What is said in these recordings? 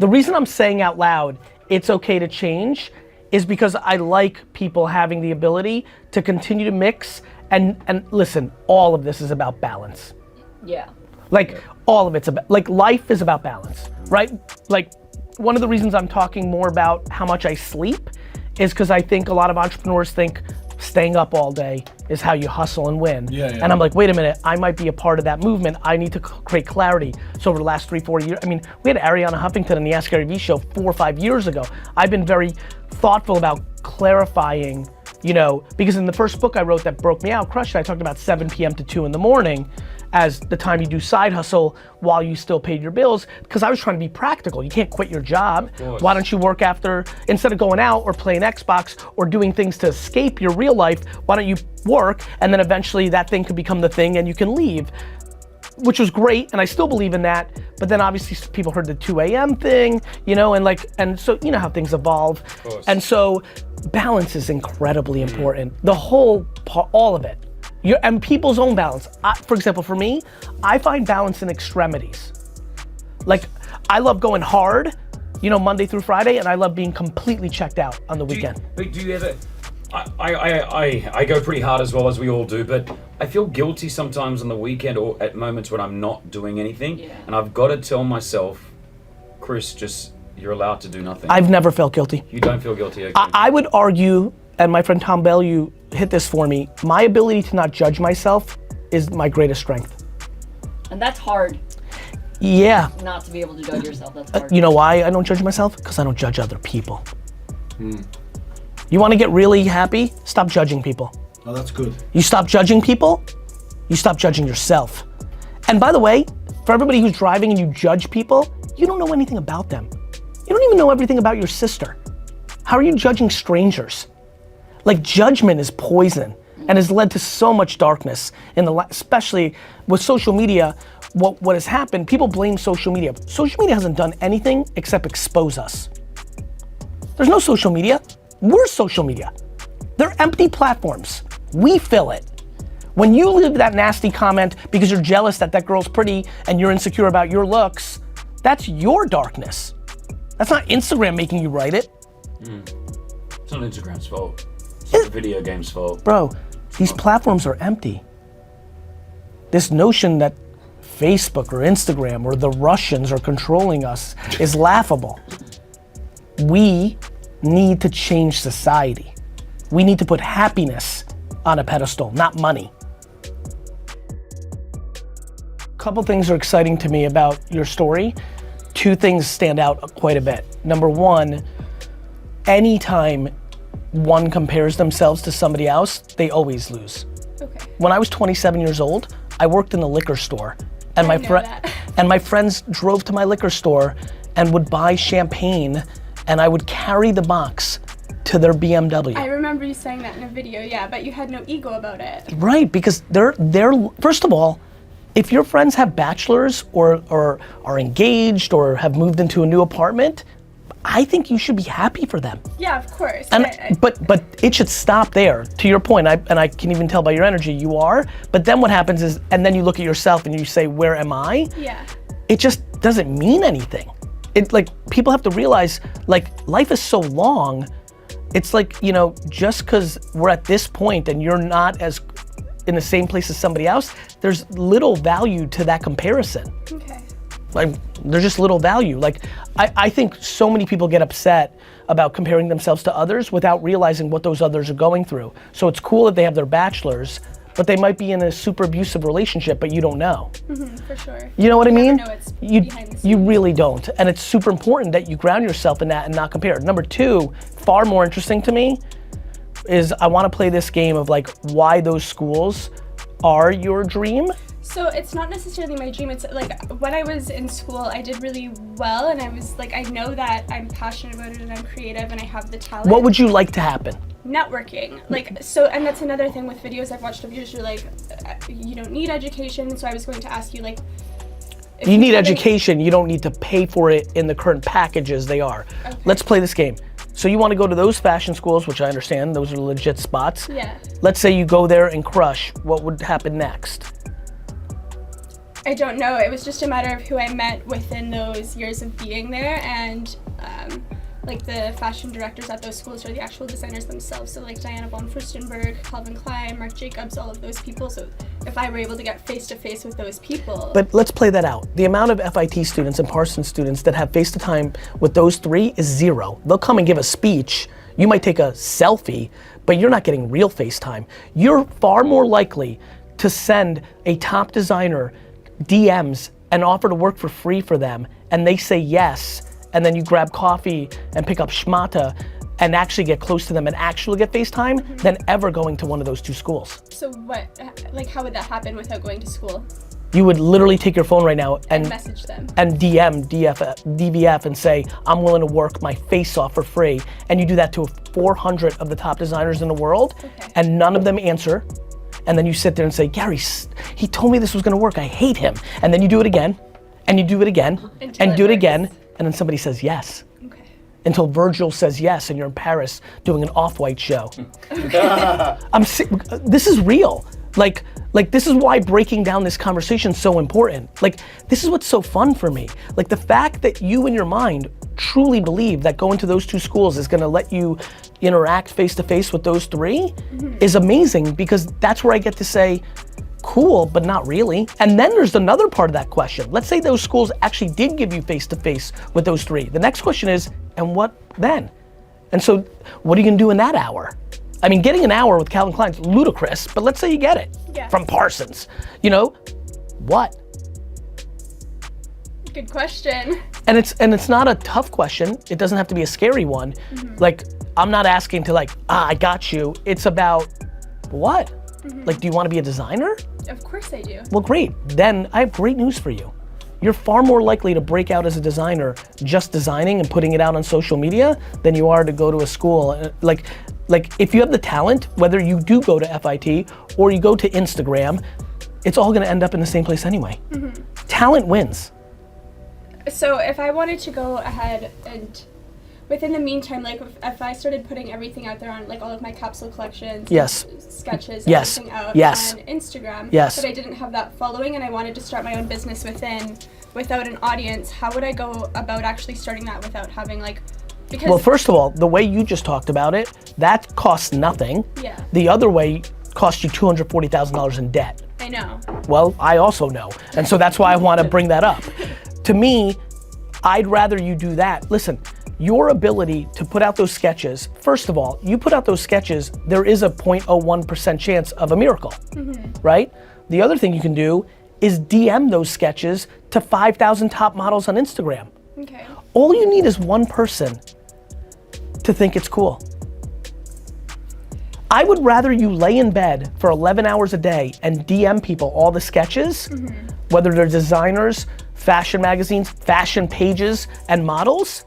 The reason I'm saying out loud, it's okay to change, is because I like people having the ability to continue to mix and listen, all of this is about balance. Yeah. Like, all of it's about, like, life is about balance, right? Like, one of the reasons I'm talking more about how much I sleep is because I think a lot of entrepreneurs think staying up all day is how you hustle and win. Yeah. And I'm like, wait a minute, I might be a part of that movement. I need to create clarity. So over the last 3-4 years, I mean, we had Ariana Huffington on the Ask Garyvee show 4 or 5 years ago. I've been very thoughtful about clarifying, you know, because in the first book I wrote that broke me out, Crushed It, I talked about 7 p.m. to 2 in the morning as the time you do side hustle while you still paid your bills, because I was trying to be practical. You can't quit your job. Why don't you work after, instead of going out or playing Xbox or doing things to escape your real life, why don't you work, and then eventually that thing could become the thing and you can leave. Which was great, and I still believe in that, but then obviously people heard the 2 a.m. thing, you know, and so you know how things evolve. And so balance is incredibly important. The whole part, all of it. And people's own balance. For example, for me, I find balance in extremities. Like, I love going hard, you know, Monday through Friday, and I love being completely checked out on the weekend. But do you ever, I go pretty hard as well, as we all do, but I feel guilty sometimes on the weekend or at moments when I'm not doing anything, and I've got to tell myself, Chris, just, you're allowed to do nothing. I've never felt guilty. You don't feel guilty, okay. I would argue, and my friend Tom Bell, you hit this for me, my ability to not judge myself is my greatest strength. And that's hard. Yeah. Not to be able to judge yourself, that's hard. You know why I don't judge myself? Because I don't judge other people. You want to get really happy? Stop judging people. Oh, that's good. You stop judging people, you stop judging yourself. And by the way, for everybody who's driving and you judge people, you don't know anything about them. You don't even know everything about your sister. How are you judging strangers? Like, judgment is poison and has led to so much darkness especially with social media. What has happened, people blame social media. Social media hasn't done anything except expose us. There's no social media. We're social media. They're empty platforms. We fill it. When you leave that nasty comment because you're jealous that that girl's pretty and you're insecure about your looks, that's your darkness. That's not Instagram making you write it. It's not Instagram's fault. It's not the video game's fault. Bro, these platforms are empty. This notion that Facebook or Instagram or the Russians are controlling us is laughable. We need to change society. We need to put happiness on a pedestal, not money. Couple things are exciting to me about your story. 2 things stand out quite a bit. Number 1, anytime one compares themselves to somebody else, they always lose. Okay. When I was 27 years old, I worked in a liquor store, and my friends drove to my liquor store and would buy champagne, and I would carry the box to their BMW. I remember you saying that in a video, yeah, but you had no ego about it. Right, because they're first of all, if your friends have bachelors or are engaged or have moved into a new apartment, I think you should be happy for them. Yeah, of course. And, but it should stop there. To your point, and I can even tell by your energy, you are. But then what happens is, and then you look at yourself and you say, where am I? Yeah. It just doesn't mean anything. It, like, people have to realize, like, life is so long. It's like, you know, just because we're at this point and you're not as in the same place as somebody else, there's little value to that comparison. Okay. Like, there's just little value. Like, I think so many people get upset about comparing themselves to others without realizing what those others are going through. So it's cool that they have their bachelors, but they might be in a super abusive relationship, but you don't know. For sure. You know what I mean? Never know it's behind the scenes. You really don't. And it's super important that you ground yourself in that and not compare. Number 2, far more interesting to me, is I want to play this game of, like, why those schools are your dream. So it's not necessarily my dream. It's like, when I was in school, I did really well, and I was like, I know that I'm passionate about it and I'm creative and I have the talent. What would you like to happen? Networking. Like, so, and that's another thing with videos I've watched of yours, you're like, you don't need education, so I was going to ask you, like, you need education, you don't need to pay for it in the current packages they are. Okay. Let's play this game. So you want to go to those fashion schools, which I understand, those are legit spots. Yeah. Let's say you go there and crush, what would happen next? I don't know. It was just a matter of who I met within those years of being there, and like the fashion directors at those schools are the actual designers themselves. So like Diana von Furstenberg, Calvin Klein, Marc Jacobs, all of those people. So if I were able to get face to face with those people. But let's play that out. The amount of FIT students and Parsons students that have face to time with those three is zero. They'll come and give a speech. You might take a selfie, but you're not getting real FaceTime. You're far more likely to send a top designer DMs and offer to work for free for them, and they say yes, and then you grab coffee and pick up schmata and actually get close to them and actually get FaceTime than ever going to one of those two schools. So what, like how would that happen without going to school? You would literally take your phone right now and message them. And DM DVF and say, I'm willing to work my face off for free. And you do that to 400 of the top designers in the world, and none of them answer. And then you sit there and say, Gary, he told me this was gonna work, I hate him. And then you do it again, and you do it again, and do it again, and then somebody says yes. Okay. Until Virgil says yes and you're in Paris doing an Off-White show. This is real. Like this is why breaking down this conversation is so important. Like, this is what's so fun for me. Like, the fact that you in your mind truly believe that going to those two schools is gonna let you interact face to face with those three is amazing, because that's where I get to say, cool, but not really. And then there's another part of that question. Let's say those schools actually did give you face to face with those three. The next question is, and what then? And so, what are you gonna do in that hour? I mean, getting an hour with Calvin Klein's ludicrous, but let's say you get it from Parsons. You know, what? Good question. And it's not a tough question. It doesn't have to be a scary one. Like, I'm not asking to like, I got you. It's about what? Like, do you want to be a designer? Of course I do. Well, great. Then I have great news for you. You're far more likely to break out as a designer just designing and putting it out on social media than you are to go to a school. Like if you have the talent, whether you do go to FIT or you go to Instagram, it's all gonna end up in the same place anyway. Talent wins. So if I wanted to go ahead and within the meantime, like if I started putting everything out there on like all of my capsule collections, sketches, everything out on Instagram, but I didn't have that following and I wanted to start my own business without an audience, how would I go about actually starting that without having like, because well, first of all, the way you just talked about it, that costs nothing. Yeah. The other way cost you $240,000 in debt. I know. Well, I also know. And so that's why I want to bring that up. To me, I'd rather you do that. Listen, your ability to put out those sketches, first of all, you put out those sketches, there is a 0.01% chance of a miracle, right? The other thing you can do is DM those sketches to 5,000 top models on Instagram. Okay. All you need is one person to think it's cool. I would rather you lay in bed for 11 hours a day and DM people all the sketches, whether they're designers, fashion magazines, fashion pages, and models.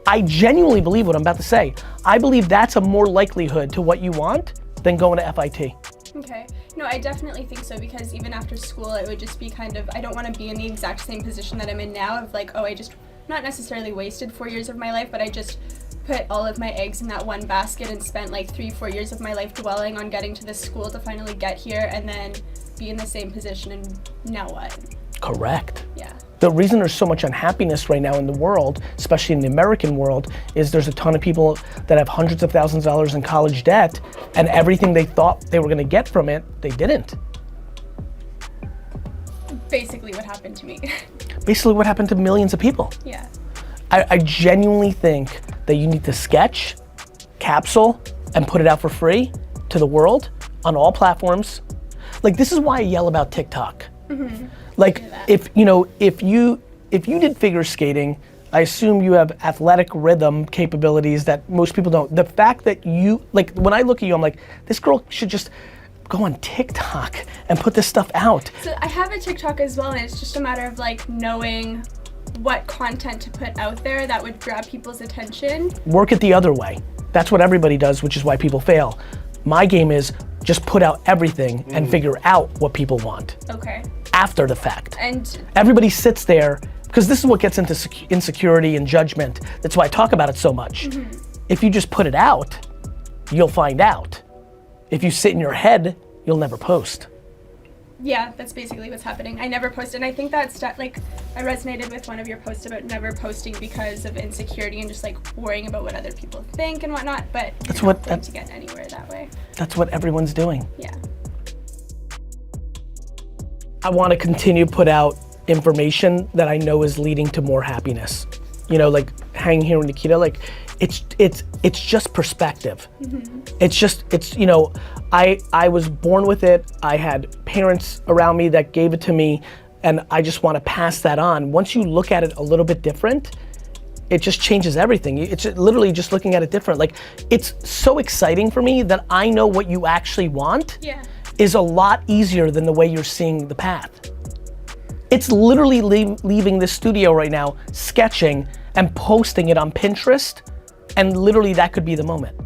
I genuinely believe what I'm about to say. I believe that's a more likelihood to what you want than going to FIT. Okay. No, I definitely think so, because even after school, it would just be kind of, I don't want to be in the exact same position that I'm in now of like, oh, I just, not necessarily wasted 4 years of my life, but I just put all of my eggs in that one basket and spent like 3-4 years of my life dwelling on getting to this school to finally get here and then be in the same position, and now what? Correct. Yeah. The reason there's so much unhappiness right now in the world, especially in the American world, is there's a ton of people that have hundreds of thousands of dollars in college debt, and everything they thought they were gonna get from it, they didn't. Basically what happened to me. Basically what happened to millions of people. Yeah. I genuinely think that you need to sketch, capsule, and put it out for free to the world on all platforms. Like, this is why I yell about TikTok. Like, if you did figure skating, I assume you have athletic rhythm capabilities that most people don't. The fact that you, like, when I look at you, I'm like, this girl should just go on TikTok and put this stuff out. So I have a TikTok as well, and it's just a matter of like knowing what content to put out there that would grab people's attention. Work it the other way. That's what everybody does, which is why people fail. My game is just put out everything and figure out what people want. Okay. After the fact. And everybody sits there, because this is what gets into insecurity and judgment. That's why I talk about it so much. If you just put it out, you'll find out. If you sit in your head, you'll never post. Yeah, that's basically what's happening. I never posted, and I think that's like, I resonated with one of your posts about never posting because of insecurity and just like worrying about what other people think and whatnot, but that's you're not going to get anywhere that way. That's what everyone's doing. Yeah. I want to continue to put out information that I know is leading to more happiness. You know, like hanging here with Nikita, like it's just perspective. It's you know, I was born with it. I had parents around me that gave it to me, and I just want to pass that on. Once you look at it a little bit different, it just changes everything. It's literally just looking at it different. Like, it's so exciting for me that I know what you actually want. Yeah. Is a lot easier than the way you're seeing the path. It's literally leaving this studio right now, sketching and posting it on Pinterest, and literally that could be the moment.